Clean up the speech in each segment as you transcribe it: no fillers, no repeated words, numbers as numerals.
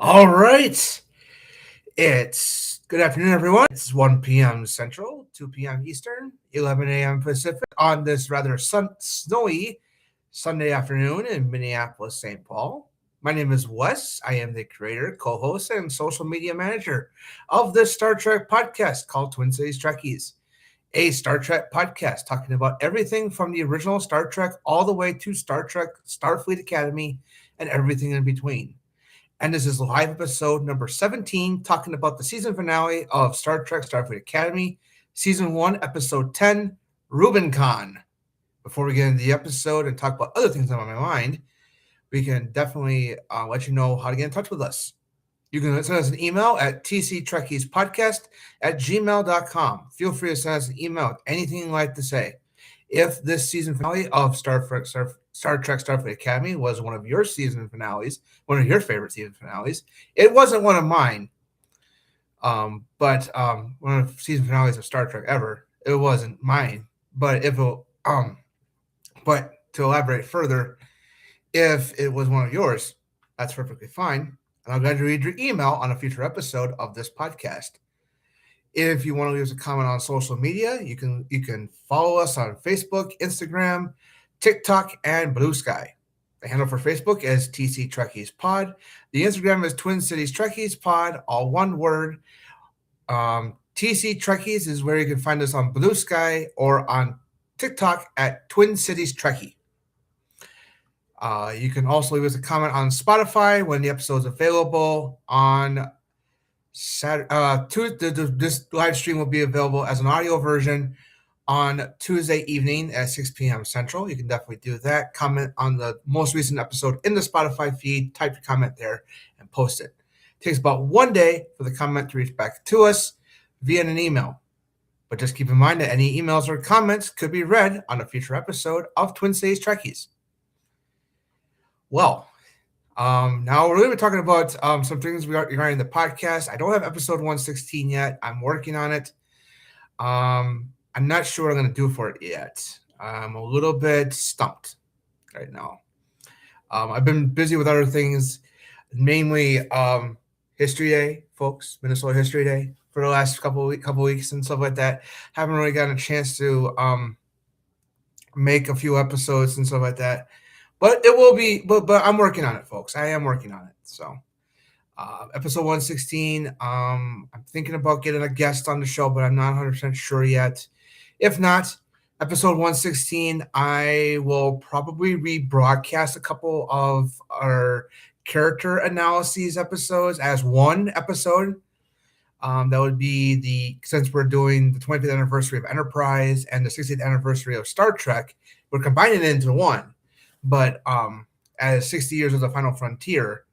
All right. It's good afternoon, everyone. It's 1 p.m. Central, 2 p.m. Eastern, 11 a.m. Pacific on this rather snowy Sunday afternoon in Minneapolis, St. Paul. My name is Wes. I am the creator, co host, and social media manager of this Star Trek podcast called Twin Cities Trekkies, a Star Trek podcast talking about everything from the original Star Trek all the way to Star Trek, Starfleet Academy, and everything in between. And this is live episode number 17, talking about the season finale of Star Trek Starfleet Academy, season 1, episode 10, Rubincon. Before we get into the episode and talk about other things on my mind, we can definitely let you know how to get in touch with us. You can send us an email at tctrekkiespodcast@gmail.com. Feel free to send us an email with anything you'd like to say. If this season finale of Star Trek Starfleet Academy was one of your season finales, one of your favorite season finales, it wasn't one of mine, but one of the season finales of Star Trek ever. It wasn't mine. But but to elaborate further, if it was one of yours, that's perfectly fine. And I'm going to read your email on a future episode of this podcast. If you want to leave us a comment on social media, you can follow us on Facebook, Instagram, TikTok, and Blue Sky. The handle for Facebook is TC Trekkies Pod. The Instagram is Twin Cities Trekkies Pod, all one word. TC Trekkies is where you can find us on Blue Sky or on TikTok at Twin Cities Trekkie. You can also leave us a comment on Spotify when the episode is available on Saturday. This live stream will be available as an audio version on Tuesday evening at 6 p.m. Central. You can definitely do that. Comment on the most recent episode in the Spotify feed, type your comment there, and post it. It takes about 1 day for the comment to reach back to us via an email. But just keep in mind that any emails or comments could be read on a future episode of Twin Cities Trekkies. Well, now we're going to be talking about some things regarding the podcast. I don't have episode 116 yet. I'm working on it. I'm not sure what I'm going to do for it yet. I'm a little bit stumped right now. I've been busy with other things, mainly History Day, folks, Minnesota History Day for the last couple weeks and stuff like that. Haven't really gotten a chance to make a few episodes and stuff like that. But it will be, but I'm working on it, folks. I am working on it. So, episode 116, I'm thinking about getting a guest on the show, but I'm not 100% sure yet. If not, episode 116, I will probably rebroadcast a couple of our character analyses episodes as one episode. That would be since we're doing the 25th anniversary of Enterprise and the 60th anniversary of Star Trek, we're combining it into one. But as 60 years of the Final Frontier.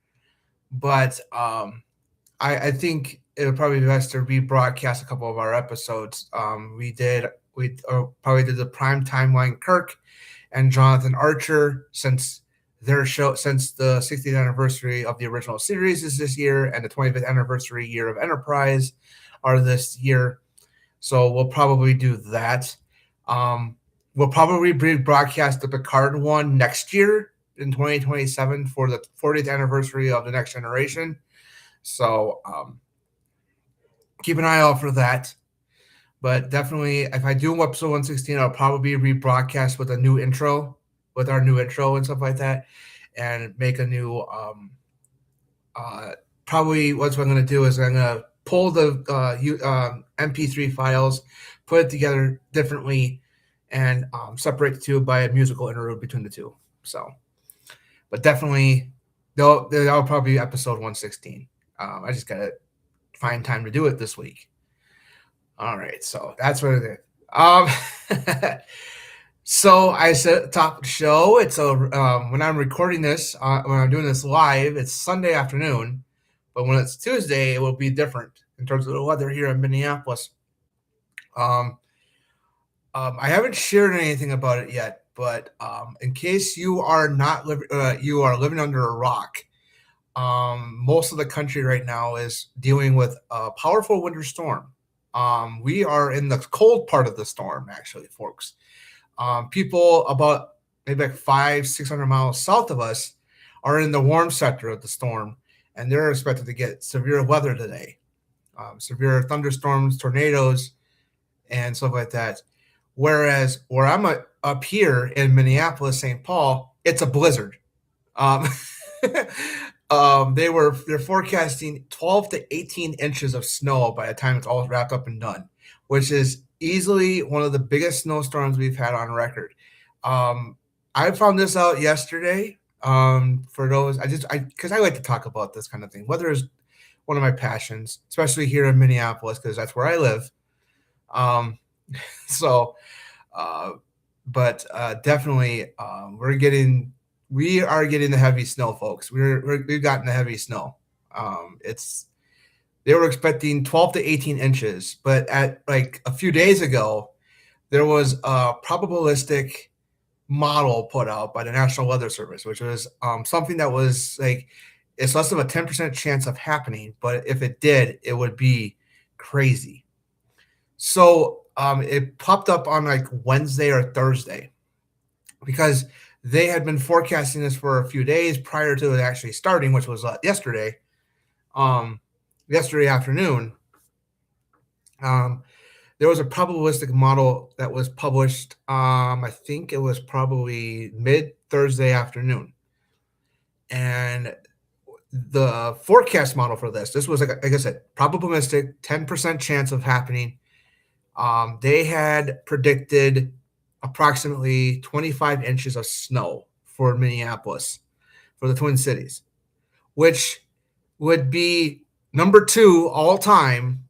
But I think it would probably be best to rebroadcast a couple of our episodes. We probably did the prime timeline Kirk and Jonathan Archer since the 60th anniversary of the original series is this year, and the 25th anniversary year of Enterprise are this year. So we'll probably do that. We'll probably broadcast the Picard one next year in 2027 for the 40th anniversary of The Next Generation. So keep an eye out for that. But definitely, if I do episode 116, I'll probably rebroadcast with our new intro and stuff like that, and make a new. Probably what I'm going to do is I'm going to pull the MP3 files, put it together differently, and separate the two by a musical interlude between the two. So, but definitely, that'll probably be episode 116. I just got to find time to do it this week. All right, so that's what it is. So I said at the top of the show, it's when I'm recording this, when I'm doing this live, it's Sunday afternoon. But when it's Tuesday, it will be different in terms of the weather here in Minneapolis. I haven't shared anything about it yet, but in case you are you are living under a rock, most of the country right now is dealing with a powerful winter storm. We are in the cold part of the storm, actually, folks. People about maybe like 500-600 miles south of us are in the warm sector of the storm, and they're expected to get severe weather today, severe thunderstorms, tornadoes, and stuff like that. Whereas where I'm up here in Minneapolis, St. Paul, it's a blizzard. Um, they're forecasting 12 to 18 inches of snow by the time it's all wrapped up and done, which is easily one of the biggest snowstorms we've had on record. Um, I found this out yesterday. For those, because I like to talk about this kind of thing. Weather is one of my passions, especially here in Minneapolis, because that's where I live. Um, so, uh, but definitely, we are getting the heavy snow, folks. We've gotten the heavy snow. It's They were expecting 12 to 18 inches, but at like a few days ago, there was a probabilistic model put out by the National Weather Service, which was something that was like it's less of a 10% chance of happening, but if it did, it would be crazy. So it popped up on like Wednesday or Thursday because they had been forecasting this for a few days prior to it actually starting, which was yesterday. Yesterday afternoon, there was a probabilistic model that was published. I think it was probably mid Thursday afternoon, and the forecast model for this was like I said, probabilistic, 10% chance of happening. They had predicted approximately 25 inches of snow for Minneapolis, for the Twin Cities, which would be number 2 all time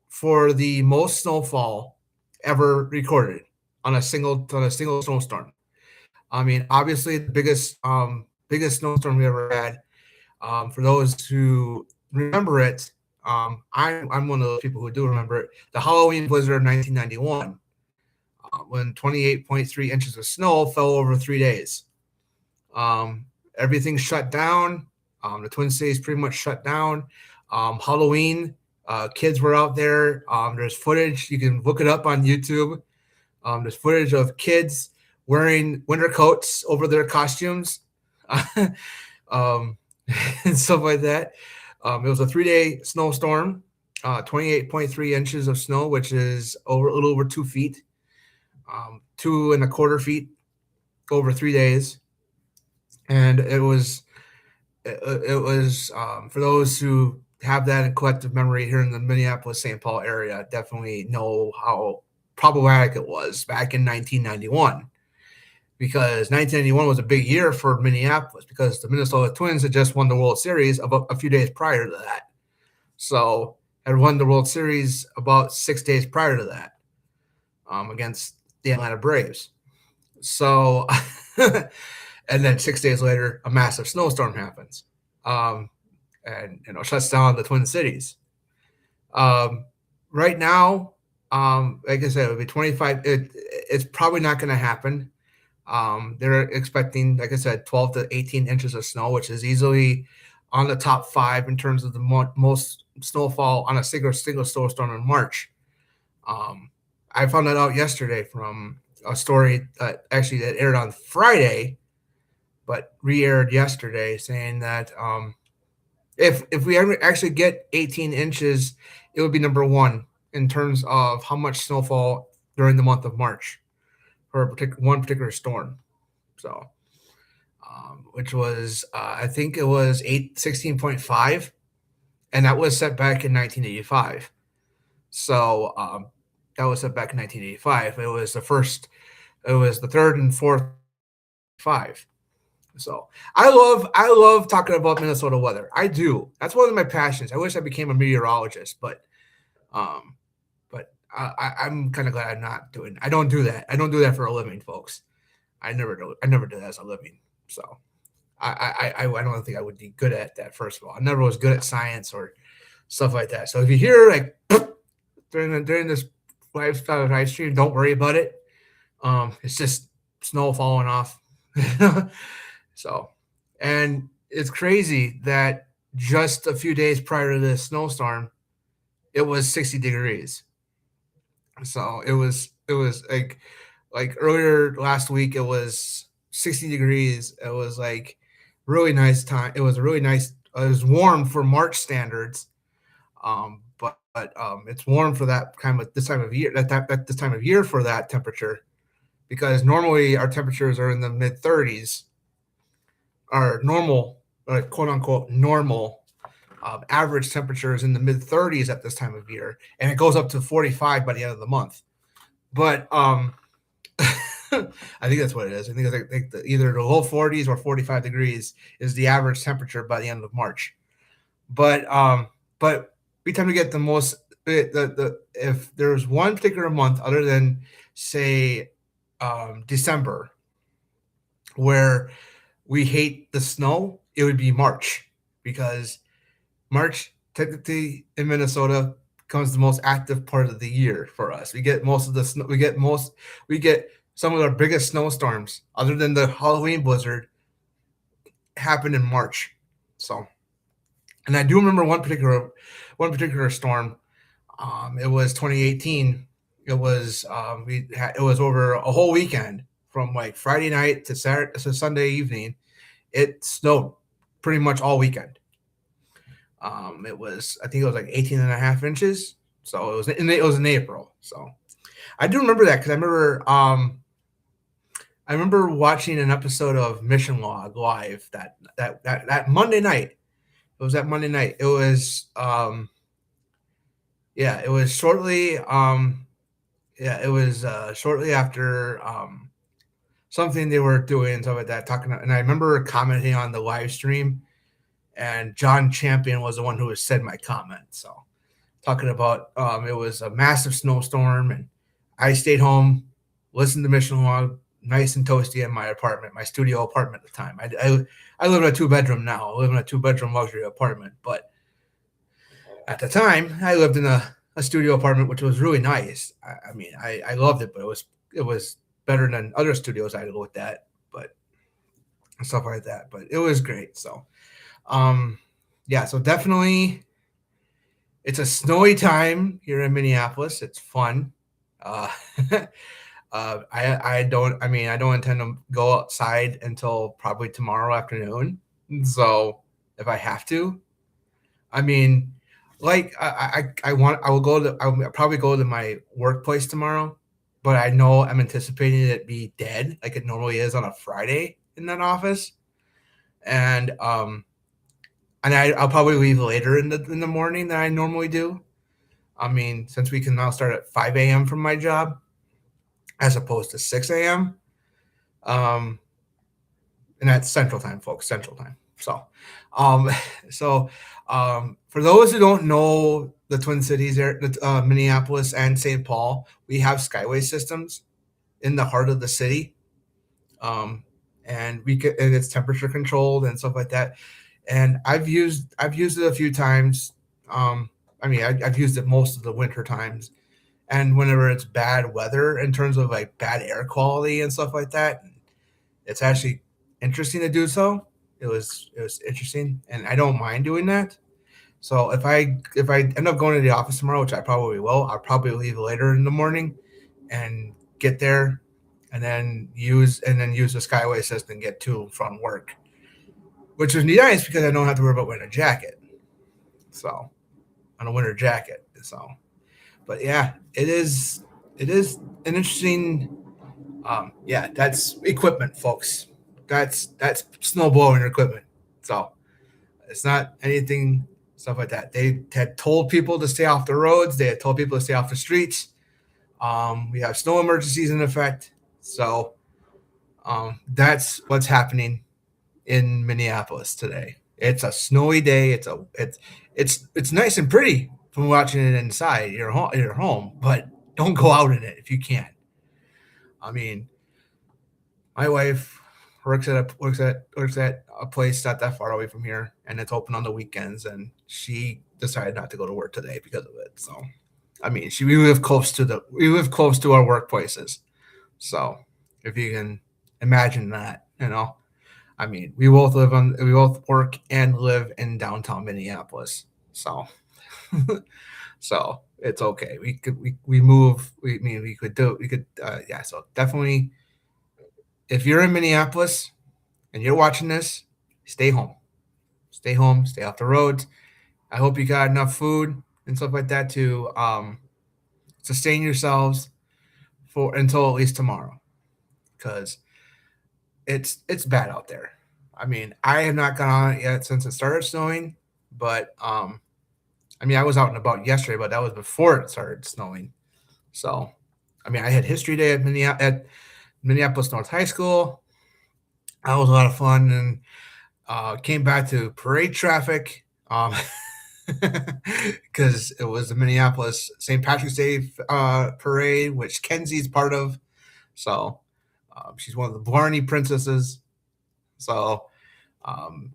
for the most snowfall ever recorded on a single snowstorm. I mean, obviously the biggest snowstorm we ever had. For those who remember it, I'm one of those people who do remember it. The Halloween blizzard of 1991, when 28.3 inches of snow fell over 3 days. Everything shut down. The Twin Cities pretty much shut down. Halloween, kids were out there. There's footage. You can look it up on YouTube. There's footage of kids wearing winter coats over their costumes. And stuff like that. It was a 3-day snowstorm, 28.3 inches of snow, which is a little over 2 feet, 2.25 feet over 3 days. And it was for those who have that in collective memory here in the Minneapolis, St. Paul area, definitely know how problematic it was back in 1991. Because 1991 was a big year for Minneapolis because the Minnesota Twins had just won the World Series about a few days prior to that. So had won the World Series about 6 days prior to that against the Atlanta Braves. So, and then 6 days later, a massive snowstorm happens, and shuts down the Twin Cities. Right now, like I said, it would be 25. It's probably not going to happen. They're expecting, like I said, 12 to 18 inches of snow, which is easily on the top 5 in terms of the most snowfall on a single snowstorm in March. I found that out yesterday from a story that aired on Friday, but re-aired yesterday, saying that if we ever actually get 18 inches, it would be number 1 in terms of how much snowfall during the month of March for one particular storm. So, which was, I think it was 16.5, and that was set back in 1985. So, that was set back in 1985. It was the third and fourth 5. So I love talking about Minnesota weather. I do. That's one of my passions. I wish I became a meteorologist, but I'm kind of glad I'm not doing. I don't do that. I don't do that for a living, folks. I never do that as a living. So I don't think I would be good at that. First of all, I never was good at science or stuff like that. So if you hear like during this live stream, don't worry about it. It's just snow falling off. So, and it's crazy that just a few days prior to this snowstorm, it was 60 degrees. So it was like earlier last week, it was 60 degrees. It was like really nice time. It was a really nice is warm for March standards, but it's warm for that kind of this time of year. That this time of year for that temperature, because normally our temperatures are in the mid 30s. Our normal, quote unquote, normal average temperature is in the mid 30s at this time of year, and it goes up to 45 by the end of the month. But I think that's what it is. I think it's like either the low 40s or 45 degrees is the average temperature by the end of March. But we tend to get the most the if there's one particular month other than say December where we hate the snow, it would be March, because March technically in Minnesota becomes the most active part of the year for us. We get most of the snow. We get some of our biggest snowstorms, other than the Halloween blizzard, happen in March. So, and I do remember one particular storm. It was 2018. It was it was over a whole weekend from like Friday night to Saturday to Sunday evening. It snowed pretty much all weekend. It was, I think it was like 18 and a half inches. So it was in April. So I do remember that because I remember watching an episode of Mission Log live that Monday night. It was that Monday night. It was yeah, it was shortly yeah, it was shortly after something they were doing and stuff like that, talking, and I remember commenting on the live stream, and John Champion was the one who said my comment. So talking about it was a massive snowstorm, and I stayed home, listened to Mission Log, nice and toasty in my apartment, my studio apartment at the time. I live in a 2 bedroom now. I live in a 2 bedroom luxury apartment, but at the time I lived in a studio apartment, which was really nice. I mean, I loved it, but it was better than other studios I looked at, but stuff like that. But it was great. So um yeah, so definitely it's a snowy time here in Minneapolis. It's fun. Uh, I don't. I mean, I don't intend to go outside until probably tomorrow afternoon. So if I have to, I mean, like I will go to. I'll probably go to my workplace tomorrow, but I know I'm anticipating it be dead like it normally is on a Friday in that office, and I'll probably leave later in the morning than I normally do. I mean, since we can now start at 5 a.m. from my job as opposed to 6 a.m. Um, and that's Central Time, folks, Central Time. Um, so for those who don't know the Twin Cities, there, Minneapolis and St. Paul, we have skyway systems in the heart of the city, um, and it's temperature controlled and stuff like that. And I've used it a few times. I mean, I've used it most of the winter times, and whenever it's bad weather in terms of like bad air quality and stuff like that, it's actually interesting to do so. It was interesting, and I don't mind doing that. So if I end up going to the office tomorrow, which I probably will, I'll probably leave later in the morning and get there, and then use the Skyway system and get to and from work, which is nice because I don't have to worry about wearing a jacket. So on a winter jacket. So, but yeah, it is an interesting. Yeah, that's equipment, folks. That's snowblowing equipment. So it's not anything stuff like that. They had told people to stay off the roads. They had told people to stay off the streets. We have snow emergencies in effect. So that's what's happening in Minneapolis today. It's a snowy day. It's nice and pretty from watching it inside your home, but don't go out in it if you can. I mean, my wife works at a place not that far away from here, and it's open on the weekends. And she decided not to go to work today because of it. So, I mean, we live close to our workplaces. So, if you can imagine that, I mean, we both work and live in downtown Minneapolis. So, so it's okay. We move. I mean, yeah. So definitely, if you're in Minneapolis and you're watching this, stay home. stay home, stay off the roads. I hope you got enough food and stuff like that to sustain yourselves for until at least tomorrow, because it's bad out there. I mean, I have not gone on it yet since it started snowing, but I mean, I was out and about yesterday, but that was before it started snowing. So, I mean, I had history day at Minneapolis North High School. That was a lot of fun, and came back to parade traffic because it was the Minneapolis St. Patrick's Day parade, which Kenzie's part of. So she's one of the Blarney princesses. So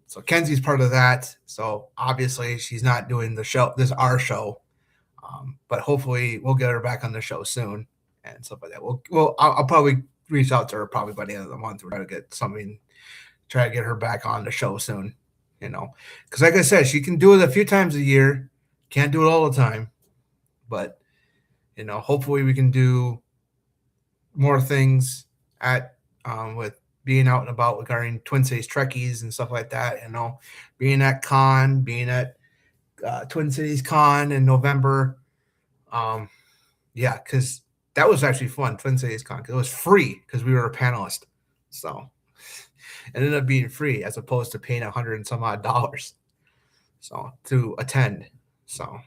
so Kenzie's part of that. So obviously she's not doing the show. This is our show, but hopefully we'll get her back on the show soon and stuff like that. I'll probably reach out to her probably by the end of the month. We're trying to get something, try to get her back on the show soon. You know, because like I said, she can do it a few times a year. Can't do it all the time, but you know, hopefully we can do more things at with being out and about regarding Twin Cities Trekkies and stuff like that. You know, being at con, being at Twin Cities Con in November. Yeah, because that was actually fun, Twin Cities Con, because it was free because we were a panelist. So it ended up being free as opposed to paying $100 and some odd dollars. So to attend. So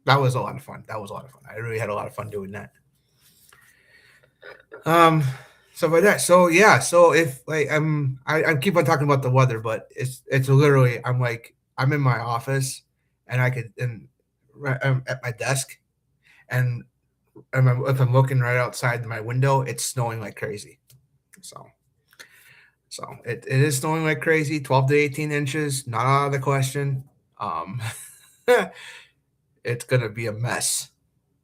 that was a lot of fun. That was a lot of fun. I really had a lot of fun doing that. Stuff like that. So yeah, so if like I keep on talking about the weather, but it's literally I'm in my office and I'm at my desk and if I'm looking right outside my window, it's snowing like crazy. So it is snowing like crazy, 12 to 18 inches, not out of the question. It's gonna be a mess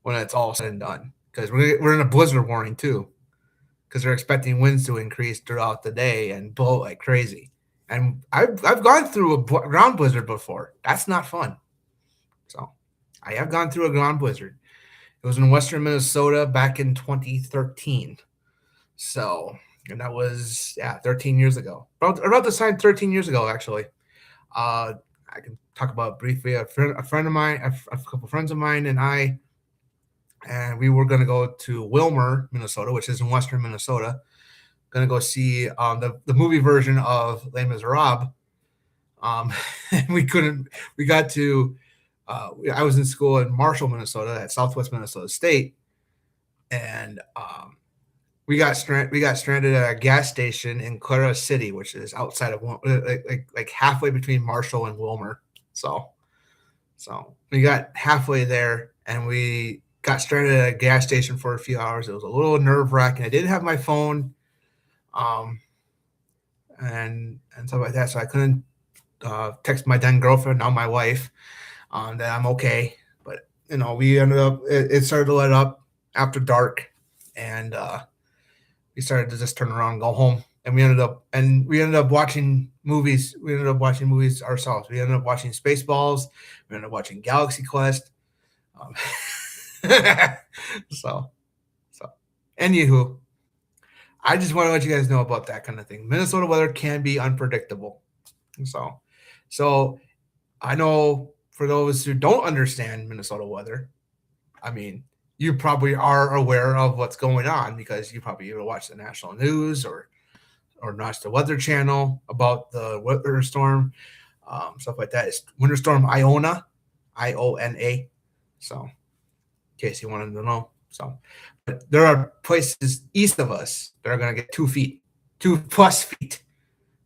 when it's all said and done because we're in a blizzard warning too, because they're expecting winds to increase throughout the day and blow like crazy. And I've gone through a ground blizzard before. That's not fun. So I have gone through a ground blizzard. It was in western Minnesota back in 2013. So, and that was 13 years ago. About this time, 13 years ago, actually. I can talk about briefly. A friend of mine, a couple friends of mine, and we were going to go to Wilmer, Minnesota, which is in western Minnesota. Going to go see the movie version of Les Miserables. And we couldn't. We got to. I was in school in Marshall, Minnesota, at Southwest Minnesota State, and we got stranded at a gas station in Clara City, which is outside of like halfway between Marshall and Wilmer. So we got halfway there, and we got stranded at a gas station for a few hours. It was a little nerve wracking. I didn't have my phone, and stuff like that, so I couldn't text my then girlfriend, now my wife, that I'm okay. But you know, we ended up. It started to let up after dark, and we started to just turn around and go home. And we ended up watching movies. We ended up watching movies ourselves. We ended up watching Spaceballs. We ended up watching Galaxy Quest. So, anywho, I just want to let you guys know about that kind of thing. Minnesota weather can be unpredictable. So I know for those who don't understand Minnesota weather, I mean, you probably are aware of what's going on because you probably either watch the national news or watch the Weather Channel about the weather storm, stuff like that. It's Winter Storm Iona, Iona. So, in case you wanted to know. So, but there are places east of us that are going to get 2 feet, 2+ feet,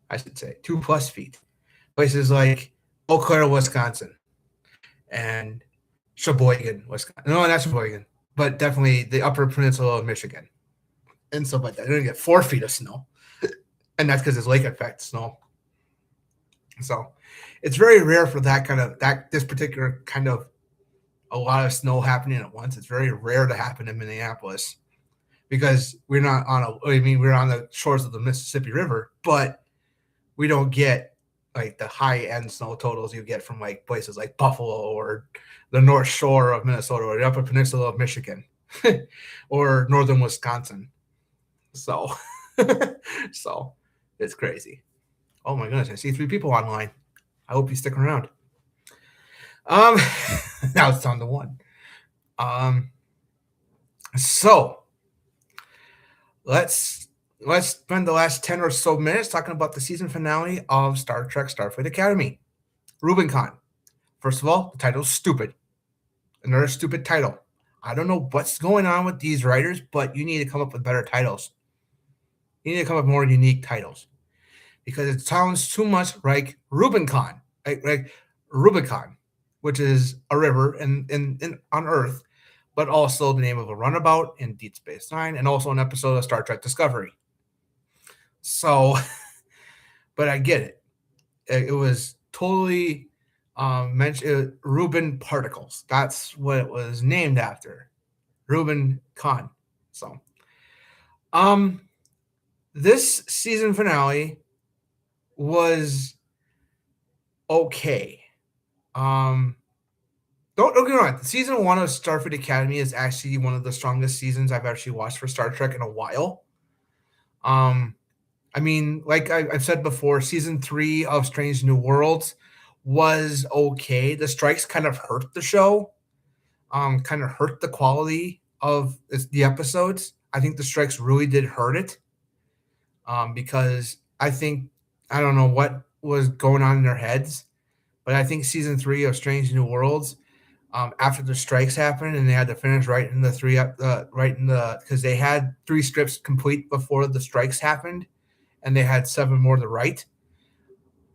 I should say, 2+ feet. Places like Eau Claire, Wisconsin, and Sheboygan, Wisconsin. No, not Sheboygan, but definitely the Upper Peninsula of Michigan and stuff like that. They're going to get 4 feet of snow, and that's because it's lake effect snow. So it's very rare for this particular kind of a lot of snow happening at once. It's very rare to happen in Minneapolis because we're on the shores of the Mississippi River, but we don't get like the high end snow totals you get from like places like Buffalo or the North Shore of Minnesota or the Upper Peninsula of Michigan or northern Wisconsin. So it's crazy. Oh my goodness, I see 3 people online. I hope you stick around. Um, now it's down to one. Um, so let's let's spend the last 10 or so minutes talking about the season finale of Star Trek Starfleet Academy. Rubincon. First of all, the title's stupid. Another stupid title. I don't know what's going on with these writers, but you need to come up with better titles. You need to come up with more unique titles because it sounds too much like Rubincon, like Rubicon, which is a river in on Earth, but also the name of a runabout in Deep Space Nine, and also an episode of Star Trek Discovery. So, but I get it. It was totally mentioned Rubin particles. That's what it was named after. Rubincon. So, um, this season finale was okay. Um, don't get me wrong. Season one of Starfleet Academy is actually one of the strongest seasons I've actually watched for Star Trek in a while. Um, I mean, like I've said before, season three of Strange New Worlds was okay. The strikes kind of hurt the show, kind of hurt the quality of the episodes. I think the strikes really did hurt it, because I don't know what was going on in their heads, but I think season three of Strange New Worlds, after the strikes happened and they had to finish right in the because they had three strips complete before the strikes happened, and they had seven more to write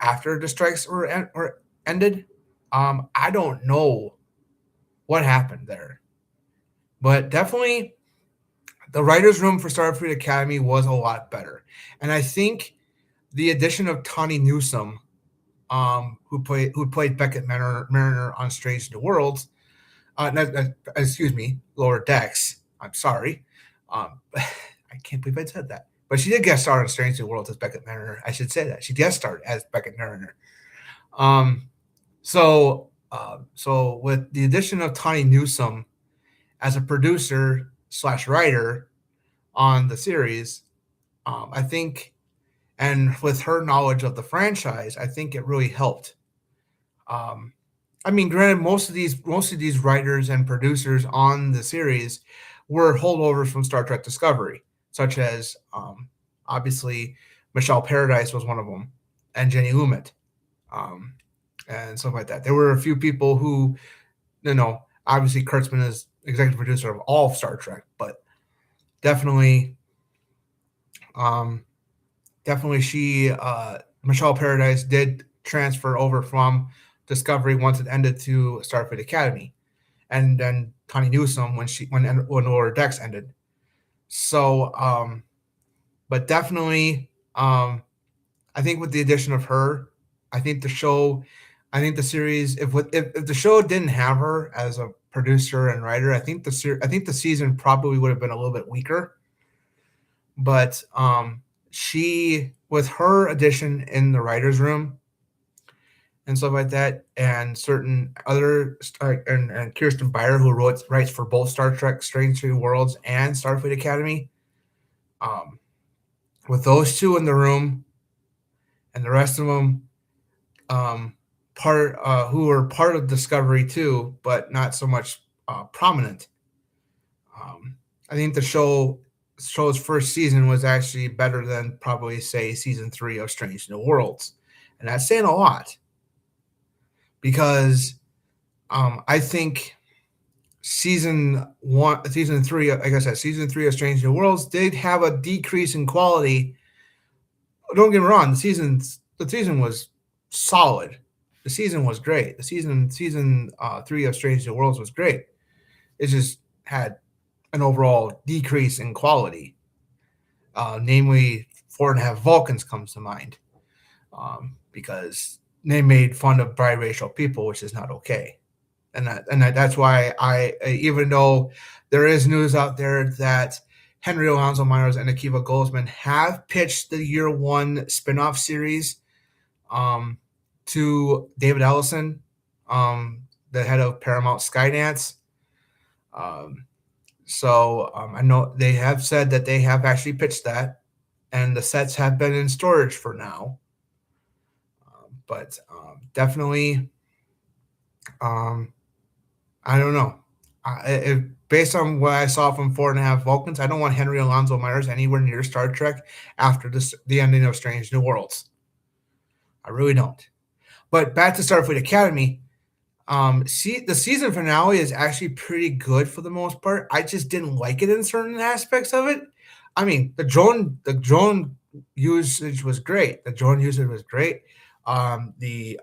after the strikes were ended. I don't know what happened there, but definitely the writers' room for Starfleet Academy was a lot better, and I think the addition of Tawny Newsome, who played Beckett Mariner on Strange New Worlds, excuse me, Lower Decks. I'm sorry. I can't believe I said that. But she did guest star in Strange New Worlds as Beckett Mariner. I should say that. She guest starred as Beckett Mariner. So with the addition of Tawny Newsome as a producer slash writer on the series, I think, and with her knowledge of the franchise, I think it really helped. Um, I mean, granted, most of these writers and producers on the series were holdovers from Star Trek Discovery, such as, obviously Michelle Paradise was one of them, and Jenny Lumet, um, and stuff like that. There were a few people who, obviously Kurtzman is executive producer of all of Star Trek, but definitely, um, definitely she Michelle Paradise did transfer over from Discovery once it ended to Starfleet Academy, and then Tawny Newsome when Lower Decks ended. So, but definitely, I think with the addition of her, I think the series, if the show didn't have her as a producer and writer, I think the season probably would have been a little bit weaker. But she, with her addition in the writers' room and stuff like that, and certain other and Kirsten Beyer, who writes for both Star Trek Strange New Worlds and Starfleet Academy, um, with those two in the room and the rest of them, who were part of Discovery too, but not so much prominent. I think the show's first season was actually better than probably say season three of Strange New Worlds, and that's saying a lot because I think season three, like I said, season three of Strange New Worlds did have a decrease in quality. Don't get me wrong, the season was solid. The season was great. The season three of Strange New Worlds was great. It just had an overall decrease in quality. Namely, 4.5 Vulcans comes to mind, because they made fun of biracial people, which is not okay. That's why even though there is news out there that Henry Alonso Myers and Akiva Goldsman have pitched the year one spinoff series, to David Ellison, the head of Paramount Skydance. I know they have said that they have actually pitched that, and the sets have been in storage for now. But definitely, um, I don't know. Based on what I saw from Four and a Half Vulcans, I don't want Henry Alonso Myers anywhere near Star Trek after the ending of Strange New Worlds. I really don't. But back to Starfleet Academy. The season finale is actually pretty good for the most part. I just didn't like it in certain aspects of it. I mean, the drone usage was great. The drone usage was great. The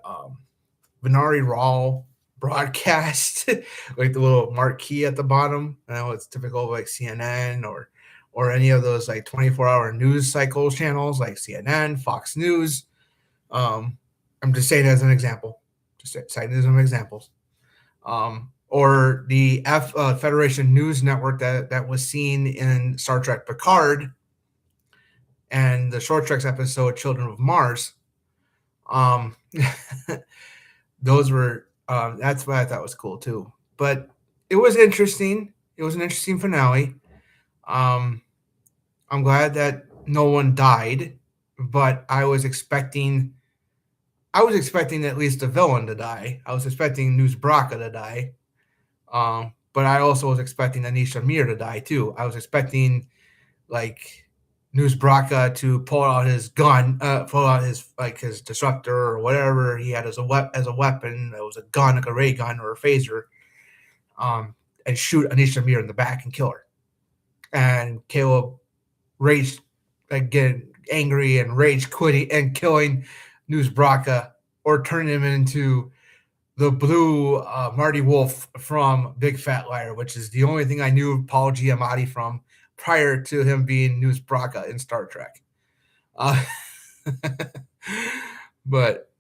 Venari Raw broadcast, like the little marquee at the bottom. I know it's typical of like CNN or any of those like 24-hour news cycle channels like CNN, Fox News. Um, I'm just saying as an example, just citing some examples. Or the Federation News Network that was seen in Star Trek Picard and the Short Treks episode Children of Mars. Um, those were that's what I thought was cool too. But it was interesting. It was an interesting finale. Um, I'm glad that no one died, but I was expecting at least the villain to die. I was expecting News Braca to die. But I also was expecting Anisha Mir to die too. I was expecting like News Braca to pull out his gun, pull out his disruptor or whatever he had as a weapon. It was a gun, like a ray gun or a phaser, and shoot Anisha Mir in the back and kill her. And Caleb rage, again, angry and rage quitting and killing News Braca or turning him into the blue Marty Wolf from Big Fat Liar, which is the only thing I knew Paul Giamatti from prior to him being News Braca in Star Trek. Uh, but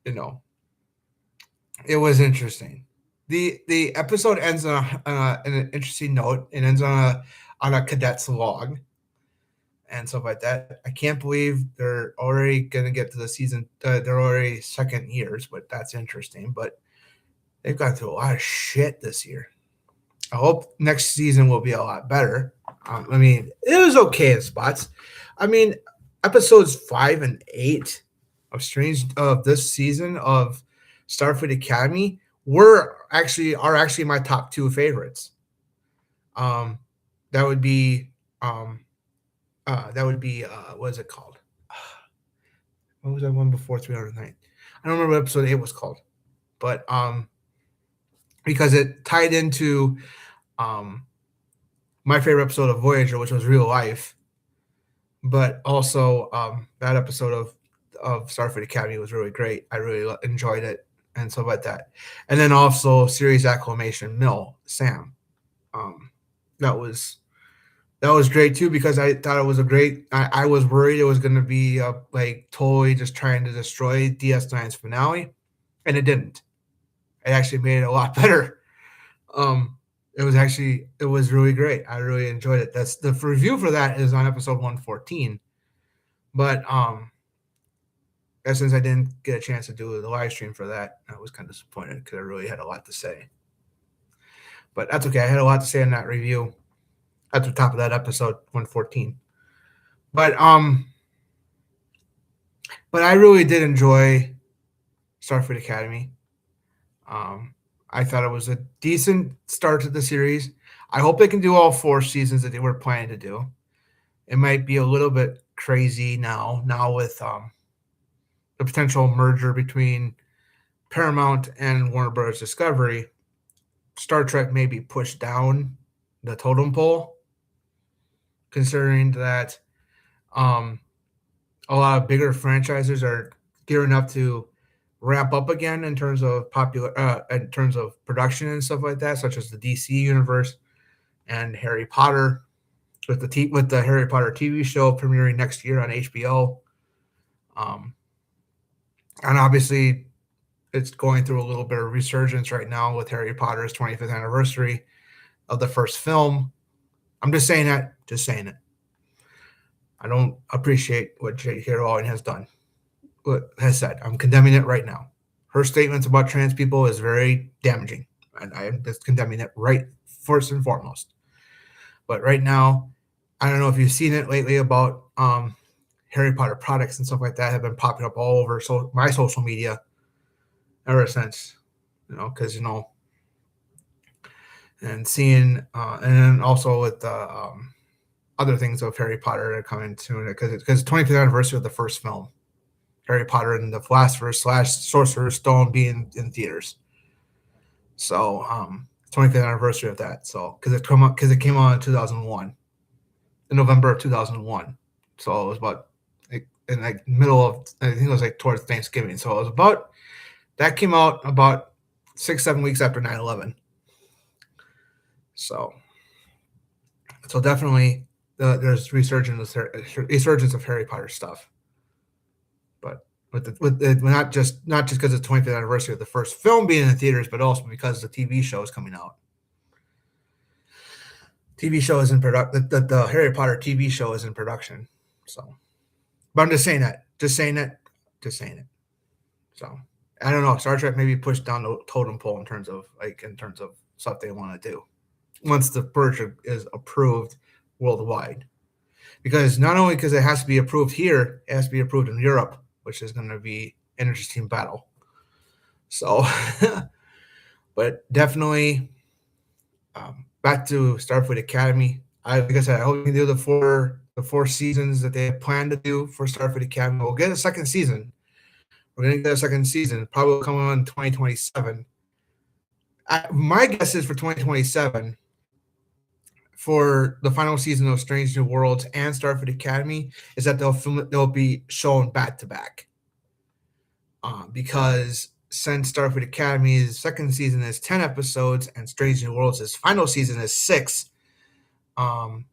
it was interesting. The episode ends on an interesting note. It ends on a cadet's log and stuff like that. I can't believe they're already going to get to the season. They're already second years, but that's interesting. But they've gone through a lot of shit this year. I hope next season will be a lot better. I mean, it was okay in spots. I mean, episodes 5 and 8 of this season of Starfleet Academy are actually my top 2 favorites. That would be what is it called? What was that one before 309? I don't remember what episode 8 was called, but because it tied into my favorite episode of Voyager, which was Real Life, but also that episode of Starfleet Academy was really great. I really enjoyed it and stuff like that. And then also Series Acclamation Mill Sam. That was great too because I thought it was I was worried it was going to be like totally just trying to destroy DS9's finale, and it didn't. It actually made it a lot better. It was really great. I really enjoyed it. That's the review for that is on episode 114. But since I didn't get a chance to do the live stream for that, I was kind of disappointed because I really had a lot to say. But that's okay. I had a lot to say in that review at the top of that episode 114. But I really did enjoy Starfleet Academy. I thought it was a decent start to the series. I hope they can do all 4 seasons that they were planning to do. It might be a little bit crazy now with the potential merger between Paramount and Warner Bros. Discovery. Star Trek may be pushed down the totem pole, considering that a lot of bigger franchises are gearing up to ramp up again in terms of production and stuff like that, such as the DC universe and Harry Potter, with the Harry Potter TV show premiering next year on HBO. And obviously, it's going through a little bit of resurgence right now with Harry Potter's 25th anniversary of the first film. I'm just saying that. Just saying it. I don't appreciate what J.K. Rowling has said. I'm condemning it right now. Her statements about trans people is very damaging, and I am just condemning it right first and foremost. But right now, I don't know if you've seen it lately about Harry Potter products and stuff like that have been popping up all over my social media. ever since, because and seeing, and then also with the other things of Harry Potter that are coming soon, because 25th anniversary of the first film, Harry Potter and the Philosopher's / Sorcerer's Stone being in theaters. So 25th anniversary of that. So because it came out in 2001, in November of 2001. So it was about like in like middle of, I think it was like towards Thanksgiving. So it was about, that came out about 6-7 weeks after 9/11. So definitely there's resurgence of Harry Potter stuff. But not just because it's 25th anniversary of the first film being in the theaters, but also because the TV show is coming out. TV show is in production. The Harry Potter TV show is in production. So, but I'm just saying that. Just saying it. Just saying it. So I don't know. Star Trek maybe pushed down the totem pole in terms of stuff they want to do once the purge is approved worldwide. Because not only because it has to be approved here, it has to be approved in Europe, which is going to be an interesting battle. So, but definitely back to Starfleet Academy. Like I said, I hope we can do the four seasons that they have planned to do for Starfleet Academy. We'll get a second season. We're going to get a second season, probably coming on in 2027. My guess is for 2027, for the final season of Strange New Worlds and Starfleet Academy, is that they'll be shown back to back. Because since Starfleet Academy's second season is 10 episodes and Strange New Worlds' final season is 6, so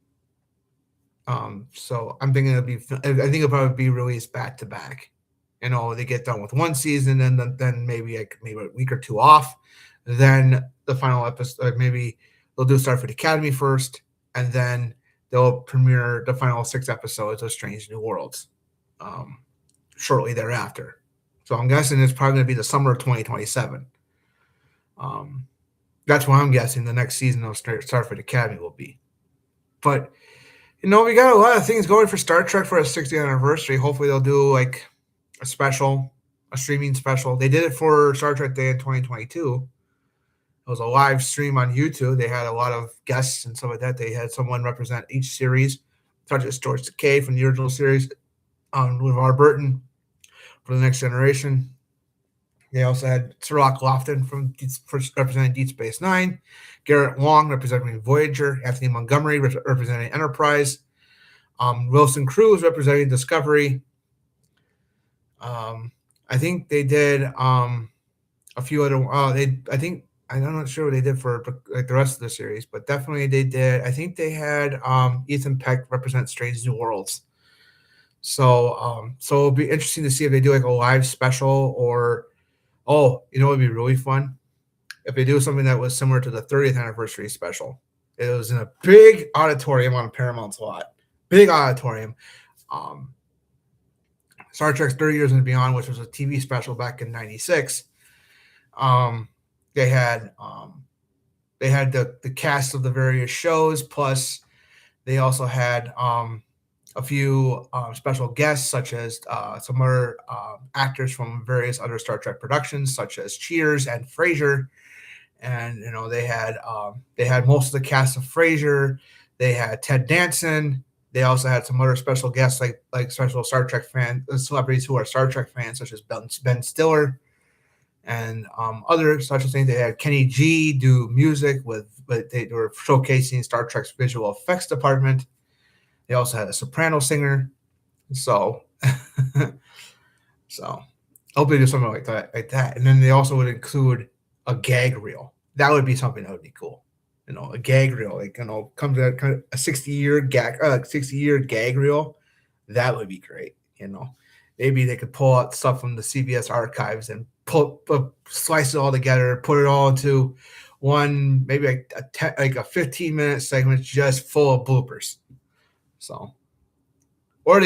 I'm thinking I think it'll probably be released back to back. They get done with one season and then maybe a week or two off. Then the final episode, maybe they'll do Starfleet Academy first, and then they'll premiere the final 6 episodes of Strange New Worlds shortly thereafter. So I'm guessing it's probably going to be the summer of 2027. That's what I'm guessing the next season of Starfleet Academy will be. But, we got a lot of things going for Star Trek for a 60th anniversary. Hopefully they'll do like a streaming special. They did it for Star Trek Day in 2022. It was a live stream on YouTube. They had a lot of guests and stuff like that. They had someone represent each series, such as George Takei from the original series, LeVar Burton for The Next Generation. They also had Sirach Lofton representing Deep Space Nine, Garrett Wang representing Voyager, Anthony Montgomery representing Enterprise, Wilson Cruz representing Discovery. I think they did a few other. I'm not sure what they did for like the rest of the series, but definitely they did. I think they had Ethan Peck represent Strange New Worlds. So it'll be interesting to see if they do like a live special or, it'd be really fun if they do something that was similar to the 30th anniversary special. It was in a big auditorium on Paramount's lot, big auditorium. Star Trek 30 Years and Beyond, which was a TV special back in '96. They had the cast of the various shows, plus they also had a few special guests, such as some other actors from various other Star Trek productions, such as Cheers and Frasier. And they had most of the cast of Frasier. They had Ted Danson. They also had some other special guests, like special Star Trek celebrities who are Star Trek fans, such as Ben Stiller and other such things. They had Kenny G do music but they were showcasing Star Trek's visual effects department. They also had a soprano singer. So, hopefully do something like that. And then they also would include a gag reel. That would be something that would be cool. A gag reel, come to kind of a 60-year gag reel. That would be great. Maybe they could pull out stuff from the CBS archives and slice it all together, put it all into one, maybe like a 15-minute segment just full of bloopers. So, or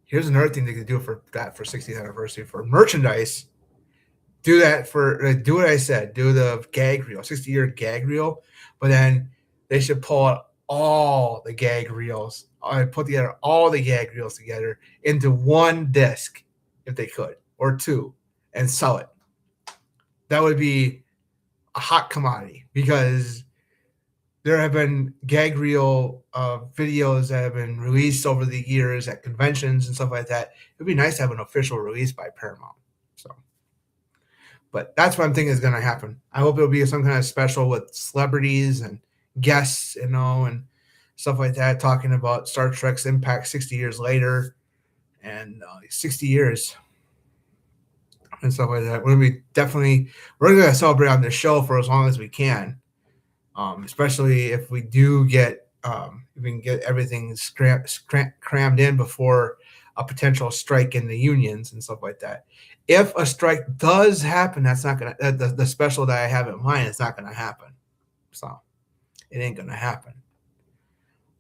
here's another thing they could do for 60th anniversary for merchandise. Do what I said. Do the gag reel, 60-year gag reel, but then they should pull out all the gag reels. Put together all the gag reels together into one disc, if they could, or two, and sell it. that would be a hot commodity because there have been gag reel videos that have been released over the years at conventions and stuff like that. It'd be nice to have an official release by Paramount. So, but that's what I'm thinking is going to happen. I hope it'll be some kind of special with celebrities and guests, and stuff like that, talking about Star Trek's impact 60 years later and 60 years and stuff like that. We're going to celebrate on this show for as long as we can. Especially if we do get if we can get everything crammed in before a potential strike in the unions and stuff like that. If a strike does happen, that's not gonna the special that I have in mind. It's not gonna happen, so it ain't gonna happen.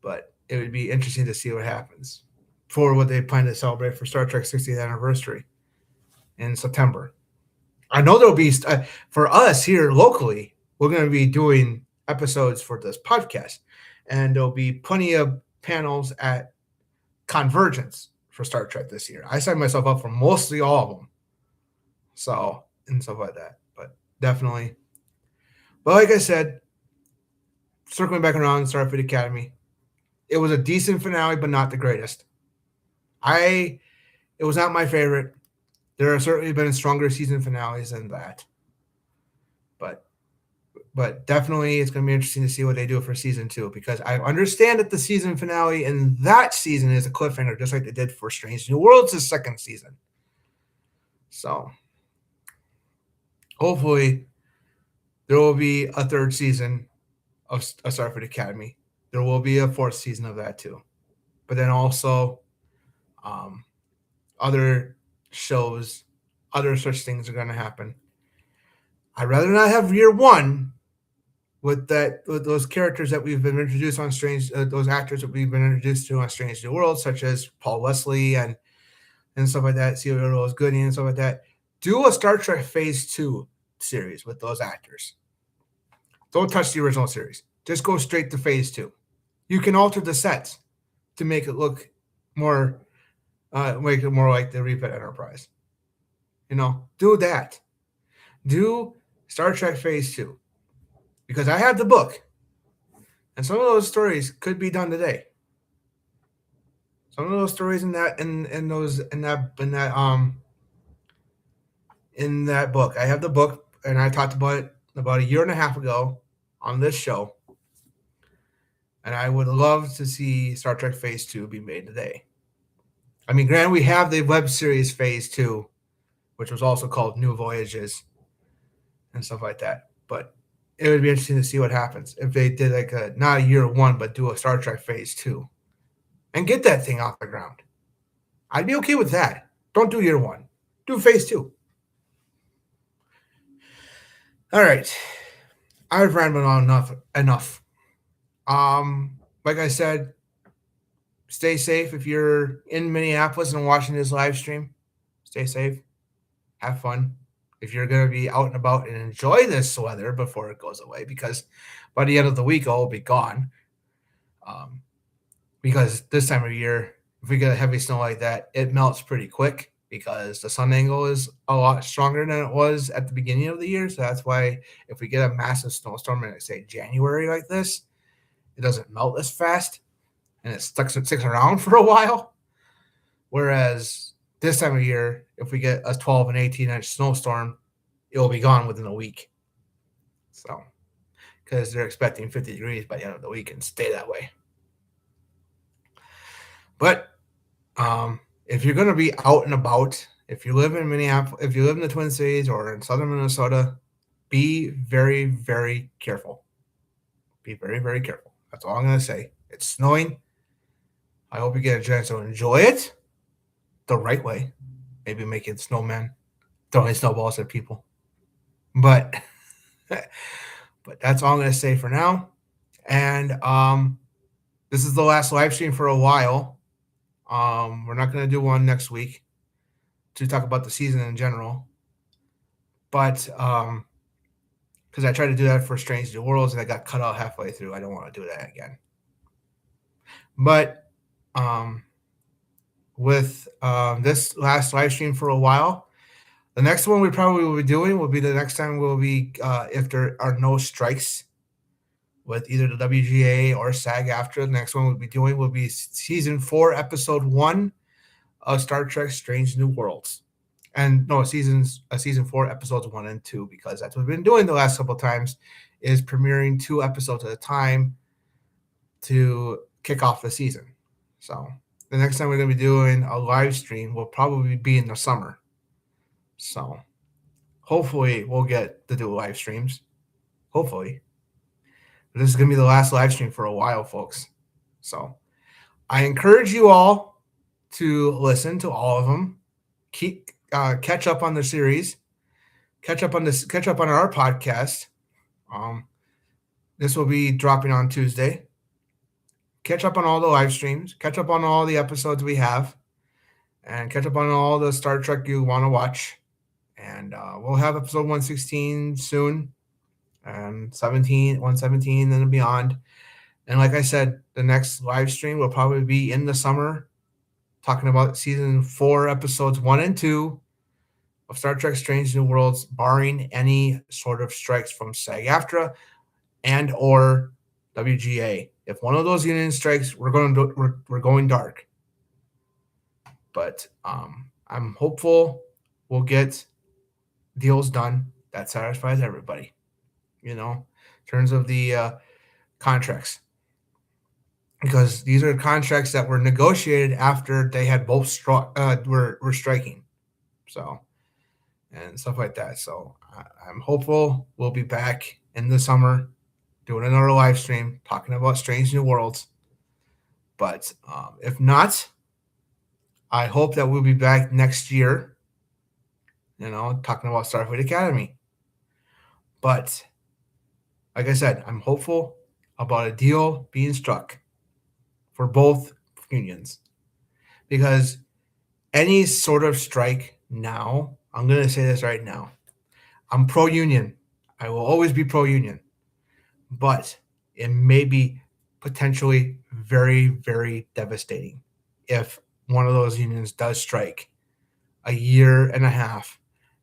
But it would be interesting to see what happens for what they plan to celebrate for Star Trek 60th anniversary in September. I know there'll be for us here locally. We're going to be doing episodes for this podcast, and there'll be plenty of panels at Convergence for Star Trek this year. I signed myself up for mostly all of them, so and stuff like that. But definitely, but like I said, circling back around Starfleet Academy, it was a decent finale, but not the greatest. It was not my favorite. There have certainly been stronger season finales than that, but definitely it's going to be interesting to see what they do for season 2, because I understand that the season finale in that season is a cliffhanger, just like they did for Strange New Worlds' second season. So hopefully there will be a third season of Starfleet Academy. There will be a fourth season of that too. But then also other shows, other such things are going to happen. I'd rather not have year one with those characters that we've been introduced on those actors that we've been introduced to on Strange New World, such as Paul Wesley and stuff like that, Celia Rose Gooding and stuff like that. Do a Star Trek Phase 2 series with those actors. Don't touch the original series. Just go straight to Phase 2. You can alter the sets to make it look more like the Repeat Enterprise. Do that. Do Star Trek Phase 2. Because I have the book. And some of those stories could be done today. Some of those stories in that book. I have the book, and I talked about it about a year and a half ago on this show. And I would love to see Star Trek Phase 2 be made today. I mean, granted, we have the web series Phase 2, which was also called New Voyages and stuff like that. But it would be interesting to see what happens if they did not a year one, but do a Star Trek Phase 2 and get that thing off the ground. I'd be okay with that. Don't do year one. Do Phase 2. All right. I've rambled on enough. Like I said, stay safe if you're in Minneapolis and watching this live stream. Stay safe. Have fun. If you're going to be out and about and enjoy this weather before it goes away, because by the end of the week, it'll be gone. Because this time of year, if we get a heavy snow like that, it melts pretty quick because the sun angle is a lot stronger than it was at the beginning of the year. So that's why if we get a massive snowstorm in, say, January like this, it doesn't melt as fast and it sticks around for a while. Whereas this time of year, if we get a 12 and 18-inch snowstorm, it will be gone within a week. So, because they're expecting 50 degrees by the end of the week and stay that way. But if you're going to be out and about, if you live in Minneapolis, if you live in the Twin Cities or in southern Minnesota, be very, very careful. Be very, very careful. That's all I'm going to say. It's snowing. I hope you get a chance to enjoy it the right way. Maybe making snowmen, throwing snowballs at people. But that's all I'm going to say for now. And this is the last live stream for a while. We're not going to do one next week to talk about the season in general. But because I tried to do that for Strange New Worlds and I got cut out halfway through. I don't want to do that again. But with this last live stream for a while, The next one we probably will be doing will be the next time we'll be if there are no strikes with either the WGA or SAG after. The next one we'll be doing will be season 4, episode 1 of Star Trek Strange New Worlds. And no, season 4, episodes 1 and 2, because that's what we've been doing the last couple of times, is premiering 2 episodes at a time to kick off the season. So the next time we're going to be doing a live stream will probably be in the summer. So hopefully we'll get to do live streams. Hopefully. This is going to be the last live stream for a while, folks. So I encourage you all to listen to all of them. Keep catch up on the series. Catch up on our podcast. This will be dropping on Tuesday. Catch up on all the live streams. Catch up on all the episodes we have. And catch up on all the Star Trek you want to watch. And we'll have episode 116 soon. And 117 and beyond. And like I said, the next live stream will probably be in the summer, talking about season 4, episodes 1 and 2 of Star Trek Strange New Worlds, barring any sort of strikes from SAG-AFTRA and or WGA. If one of those union strikes, we're going dark. But I'm hopeful we'll get deals done that satisfies everybody. In terms of the contracts, because these are contracts that were negotiated after they had both were striking, so and stuff like that. So I'm hopeful we'll be back in the summer doing another live stream talking about Strange New Worlds. But if not, I hope that we'll be back next year, talking about Starfleet Academy. But like I said, I'm hopeful about a deal being struck for both unions, because any sort of strike now, I'm going to say this right now, I'm pro-union. I will always be pro-union, but it may be potentially very, very devastating if one of those unions does strike a year and a half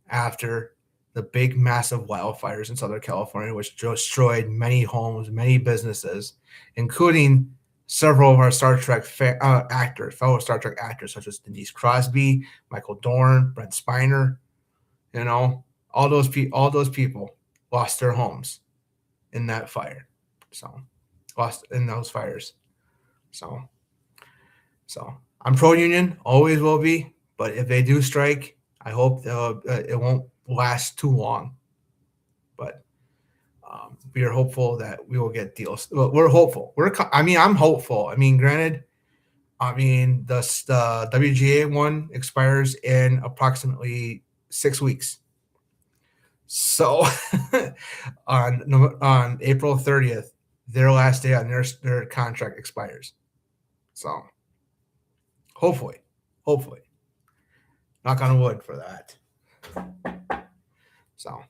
after the big, massive wildfires in Southern California, which destroyed many homes, many businesses, including several of our Star Trek fellow Star Trek actors, such as Denise Crosby, Michael Dorn, Brent Spiner. All those people lost their homes in that fire. So, lost in those fires. So I'm pro-union, always will be. But if they do strike, I hope it won't last too long. But we are hopeful that we will get deals. Well, we're hopeful. I'm hopeful. Granted, the WGA one expires in approximately 6 weeks. So on April 30th, their last day on their contract expires. So hopefully, knock on wood for that. So,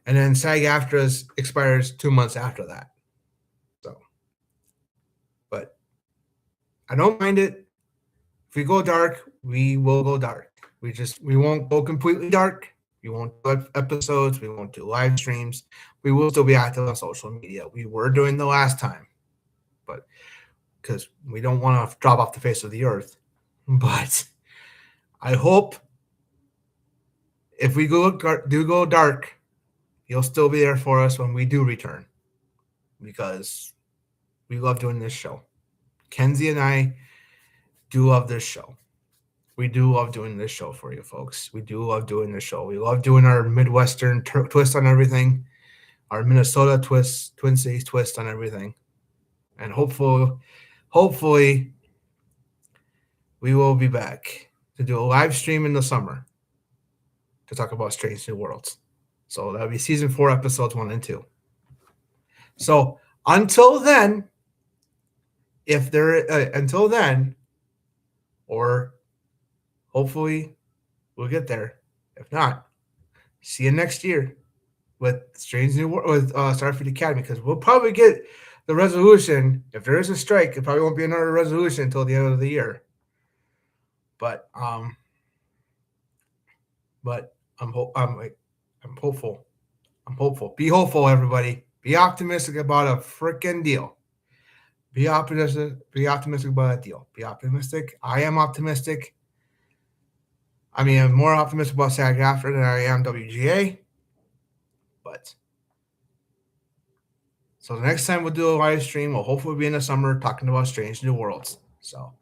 and then SAG-AFTRA expires 2 months after that. So, but I don't mind it. If we go dark, we will go dark. We won't go completely dark. We won't do episodes. We won't do live streams. We will still be active on social media. We were doing the last time, but because we don't want to drop off the face of the earth. But I hope if we do go dark, you'll still be there for us when we do return, because we love doing this show. Kenzie and I do love this show. We do love doing this show for you folks. We do love doing this show. We love doing our Midwestern twist on everything, our Minnesota twist, Twin Cities twist on everything. And hopefully we will be back to do a live stream in the summer to talk about Strange New Worlds. So that'll be season 4, episodes 1 and 2. So until then, or hopefully we'll get there. If not, see you next year with Strange New World with Starfleet Academy, because we'll probably get the resolution. If there is a strike, it probably won't be another resolution until the end of the year. But I'm hopeful. I'm hopeful. Be hopeful, everybody. Be optimistic about a freaking deal. Be optimistic. Be optimistic about that deal. Be optimistic. I am optimistic. I mean, I'm more optimistic about SAG after than I am WGA. But so the next time we'll do a live stream, we'll hopefully be in the summer talking about Strange New Worlds. So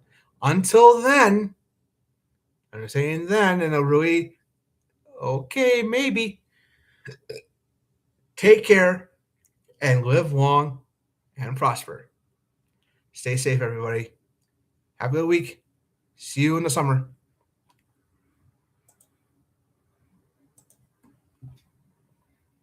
until then, I'm saying then, and a really okay, maybe take care and live long and prosper. Stay safe, everybody. Have a good week. See you in the summer.